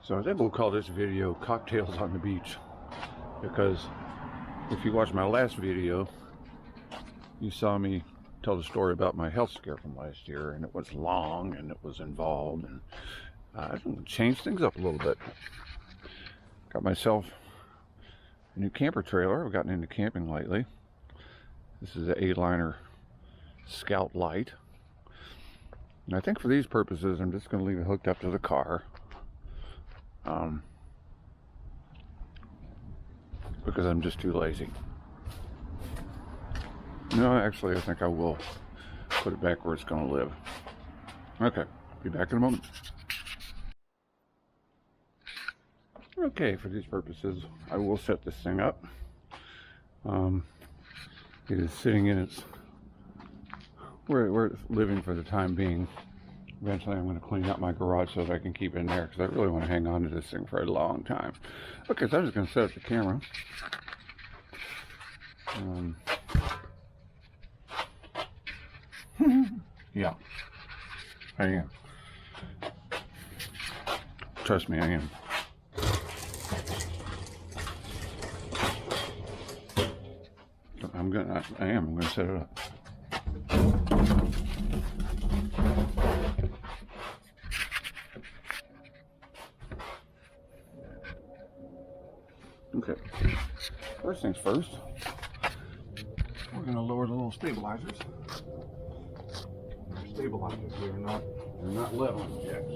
So I think we'll call this video Cocktails on the Beach, because if you watched my last video, you saw me tell the story about my health scare from last year, and it was long and it was involved, and I changed things up a little bit. Got myself a new camper trailer. I've gotten into camping lately. This is an Aliner Scout Light. And I think for these purposes, I'm just going to leave it hooked up to the car. Because I'm just too lazy. No, actually, I think I will put it back where it's going to live. Okay, be back in a moment. Okay, for these purposes, I will set this thing up. It is sitting in its where it's living for the time being. Eventually, I'm going to clean out my garage so that I can keep it in there, because I really want to hang on to this thing for a long time. Okay, so I'm just going to set up the camera. Yeah, I am. Trust me, I am. I'm going to set it up. Okay, first things first, we're going to lower the little stabilizers. Stabilizers, they're not leveling jacks.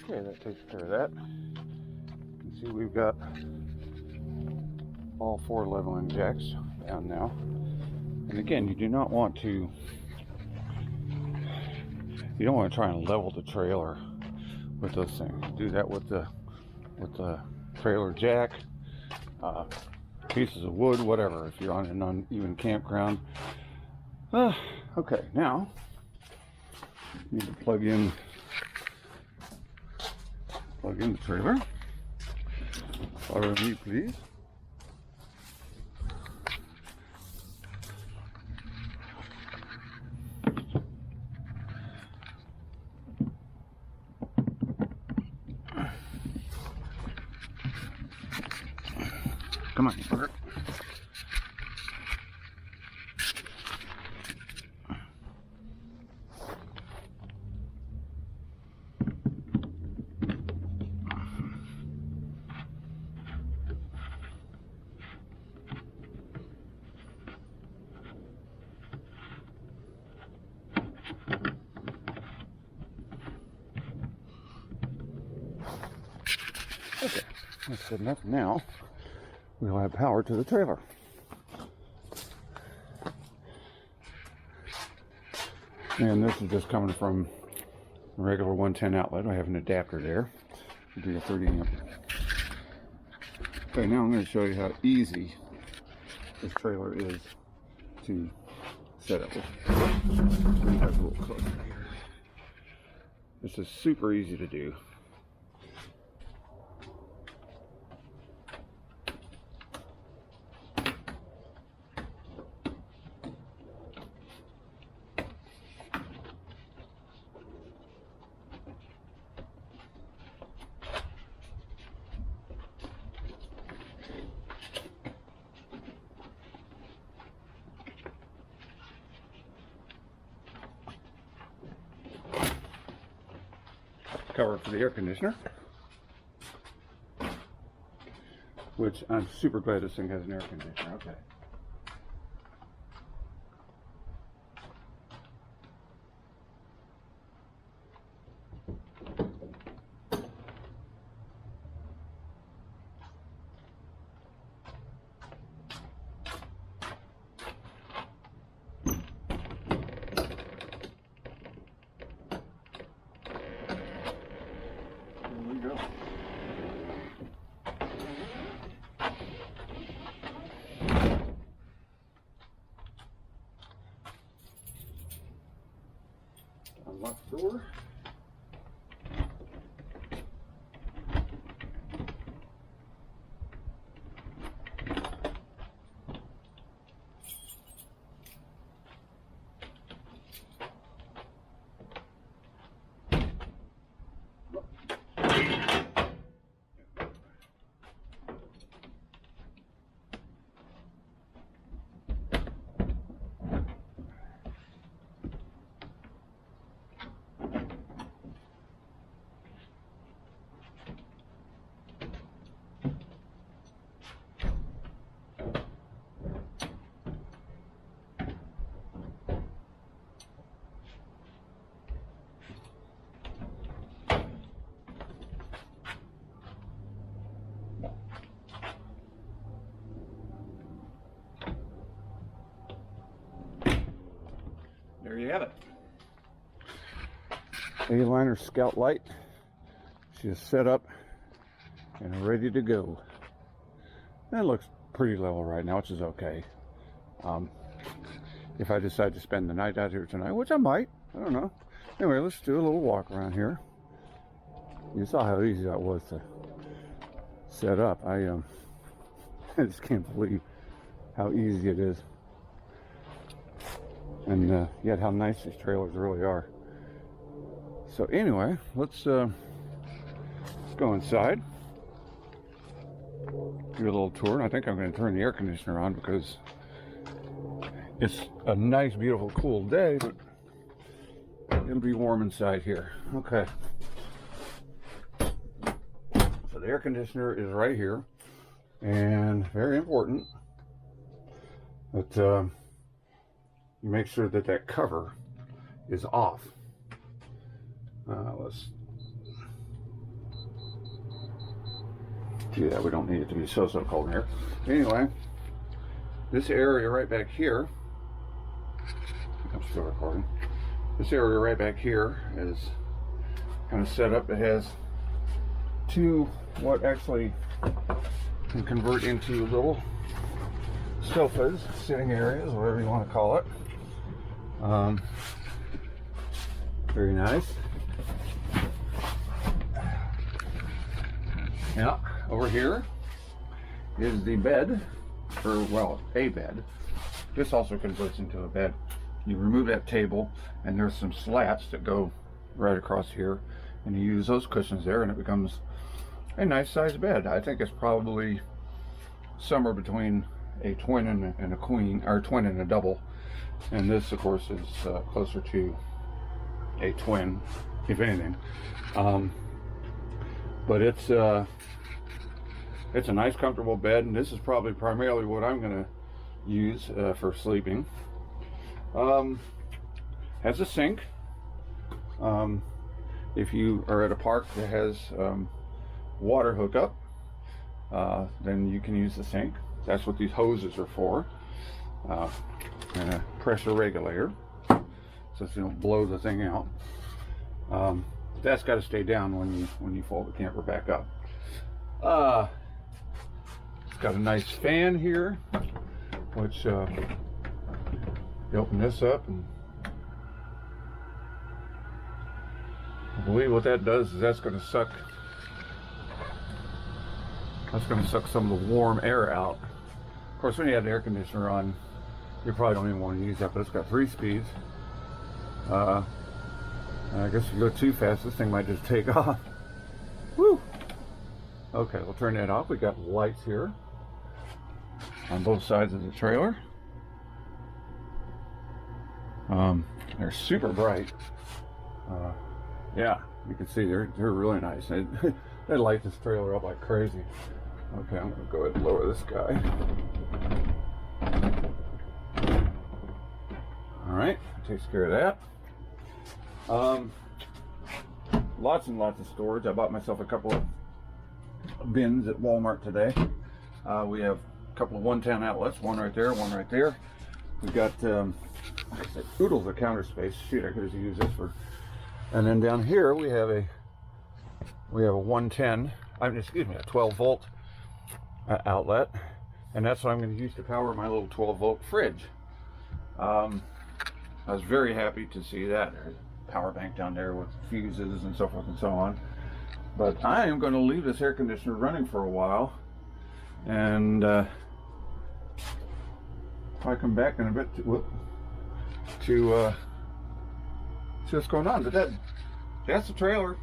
Okay, that takes care of that. You can see we've got all 4 leveling jacks down now. And again, you don't want to try and level the trailer with those things. Do that with the trailer jack, pieces of wood, whatever, if you're on an uneven campground. Okay, now you need to plug in the trailer. Follow me, please. Come on, bugger. Okay, that's good enough. Now we'll have power to the trailer. And this is just coming from a regular 110 outlet. I have an adapter there. It'll be a 30 amp. Okay, now I'm going to show you how easy this trailer is to set up. Have a little closer here. This is super easy to do. Cover for the air conditioner, which I'm super glad this thing has an air conditioner. Okay. Unlock the door. you have it. Aliner Scout Light. She is set up and ready to go. That looks pretty level right now, which is okay. If I decide to spend the night out here tonight, which I might, I don't know. Anyway, let's do a little walk around here. You saw how easy that was to set up. I just can't believe how easy it is. And yet how nice these trailers really are. So anyway, let's go inside. Do a little tour. And I think I'm going to turn the air conditioner on because it's a nice, beautiful, cool day, but it'll be warm inside here. Okay. So the air conditioner is right here, and very important that you make sure that that cover is off. Let's do that. We don't need it to be so cold in here. Anyway, this area right back here, I'm still recording. This area right back here is kind of set up. It has two, what actually can convert into little sofas, sitting areas, whatever you want to call it. Very nice. Yeah, over here is the bed, or well, a bed. This also converts into a bed. You remove that table, and there's some slats that go right across here, and you use those cushions there, and it becomes a nice sized bed. I think it's probably somewhere between a twin and a queen, or a twin and a double. And this, of course, is closer to a twin, if anything. But it's a nice, comfortable bed, and this is probably primarily what I'm going to use for sleeping. Has a sink. If you are at a park that has water hookup, then you can use the sink. That's what these hoses are for. And a pressure regulator, so you don't blow the thing out. That's got to stay down when you fold the camper back up. It's got a nice fan here, which you open this up, and I believe what that does is that's going to suck some of the warm air out. Of course, when you have the air conditioner on, you probably don't even want to use that, but it's got 3 speeds. I guess if you go too fast, this thing might just take off. Woo! Okay, we'll turn that off. We got lights here on both sides of the trailer. They're super bright. Yeah, you can see they're really nice. They light this trailer up like crazy. Okay, I'm gonna go ahead and lower this guy. All right, takes care of that. Lots and lots of storage. I bought myself a couple of bins at Walmart today. We have a couple of 110 outlets, one right there, one right there. We've got like I said, oodles of counter space. Shoot, I could have used this for. And then down here we have a 110. Excuse me, a 12 volt outlet, and that's what I'm going to use to power my little 12 volt fridge. I was very happy to see that. There's a power bank down there with fuses and so forth and so on. But I am going to leave this air conditioner running for a while, and if I come back in a bit to see what's going on. But that's the trailer.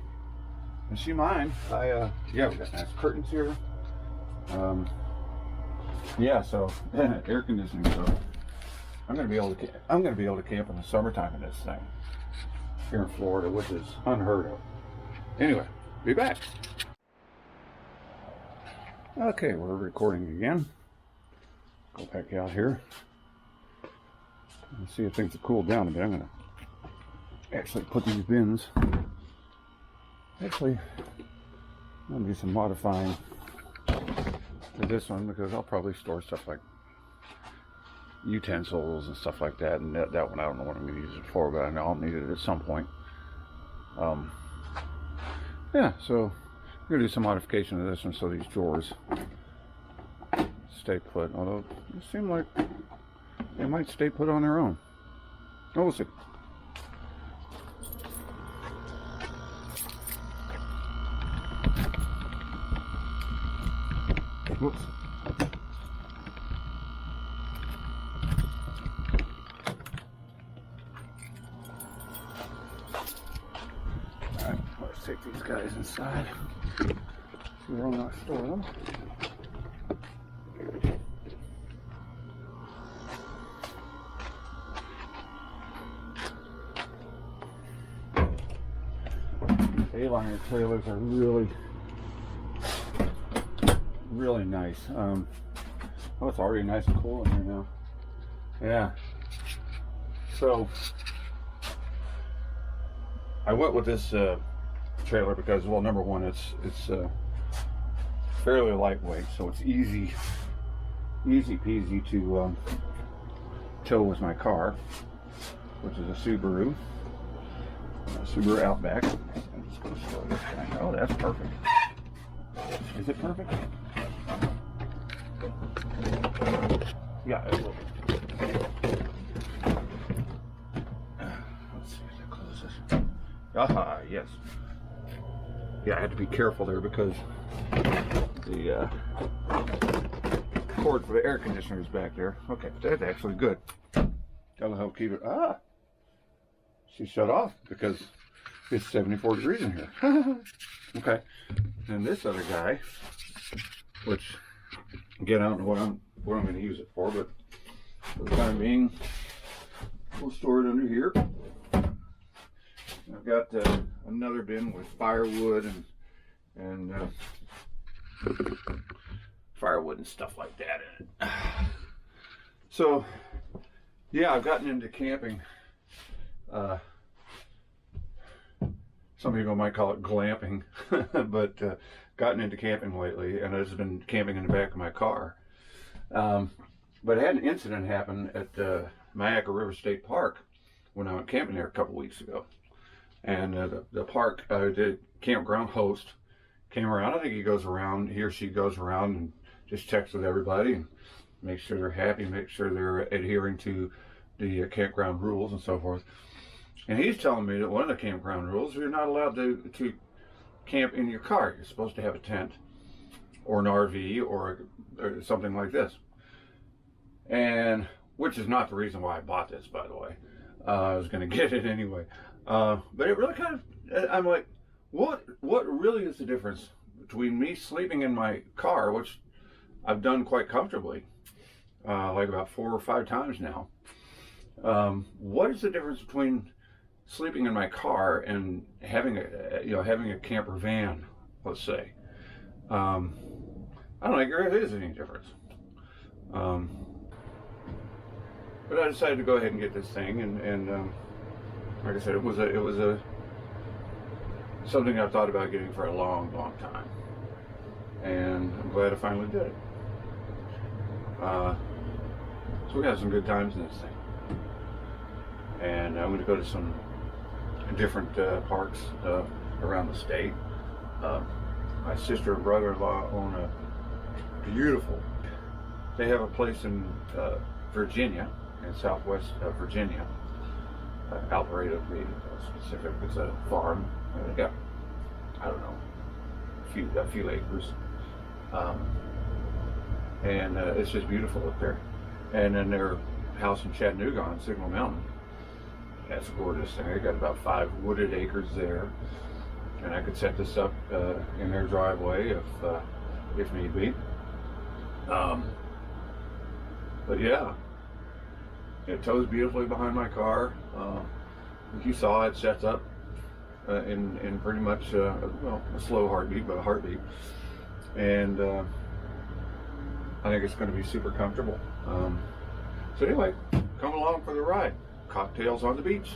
And she mine. Yeah, we got nice curtains here. Yeah, so air conditioning. So I'm gonna be able to camp in the summertime in this thing here in Florida, which is unheard of. Anyway, be back. Okay, we're recording again. Go back out here and see if things have cooled down a bit. I'm gonna actually put these bins. Actually, I'm gonna do some modifying to this one because I'll probably store stuff like utensils and stuff like that. And that one I don't know what I'm going to use it for, but I know I'll need it at some point. Yeah, so I'm going to do some modification to this one so these drawers stay put. Although it seems like they might stay put on their own. Oh, we'll see. Whoops. Alright, let's take these guys inside. See where I'm not storing them. Aliner trailers are really nice. Oh, it's already nice and cool in here now. Yeah. So I went with this trailer because, well, number one, it's fairly lightweight, so it's easy peasy to tow with my car, which is a Subaru Outback. I'm just going to slow this down. Oh, that's perfect. Is it perfect? Yeah, it will. Let's see if that closes. Aha, yes. Yeah, I had to be careful there because the cord for the air conditioner is back there. Okay, that's actually good. That'll help keep it. Ah! She shut off because it's 74 degrees in here. Okay. And this other guy, which again, I don't know what I'm going to use it for, but for the time being, we'll store it under here. I've got another bin with firewood and firewood and stuff like that in it. So, yeah, I've gotten into camping. Some people might call it glamping, but gotten into camping lately, and I've been camping in the back of my car. But I had an incident happen at Mayaca River State Park when I went camping there a couple weeks ago. And the park, the campground host came around. I think he or she goes around and just checks with everybody and makes sure they're happy, make sure they're adhering to the campground rules and so forth. And he's telling me that one of the campground rules, you're not allowed to camp in your car. You're supposed to have a tent or an RV or something like this. And which is not the reason why I bought this, by the way. I was going to get it anyway. But it really kind of, I'm like, what really is the difference between me sleeping in my car, which I've done quite comfortably, like about 4 or 5 times now. What is the difference between sleeping in my car and having a camper van, let's say? I don't think there is any difference. But I decided to go ahead and get this thing, and like I said, it was something I've thought about getting for a long time, and I'm glad I finally did it. So we got some good times in this thing, and I'm going to go to some different parks around the state. My sister and brother-in-law own a beautiful. They have a place in Virginia, in Southwest Virginia. Alvarado to be specific. It's a farm. They got, I don't know, a few acres, and it's just beautiful up there. And then their house in Chattanooga on Signal Mountain, that's a gorgeous thing. They got about 5 wooded acres there, and I could set this up in their driveway if need be. But yeah, it tows beautifully behind my car. You saw it sets up in pretty much well, a slow heartbeat, but a heartbeat, and I think it's going to be super comfortable. So anyway, come along for the ride. Cocktails on the beach.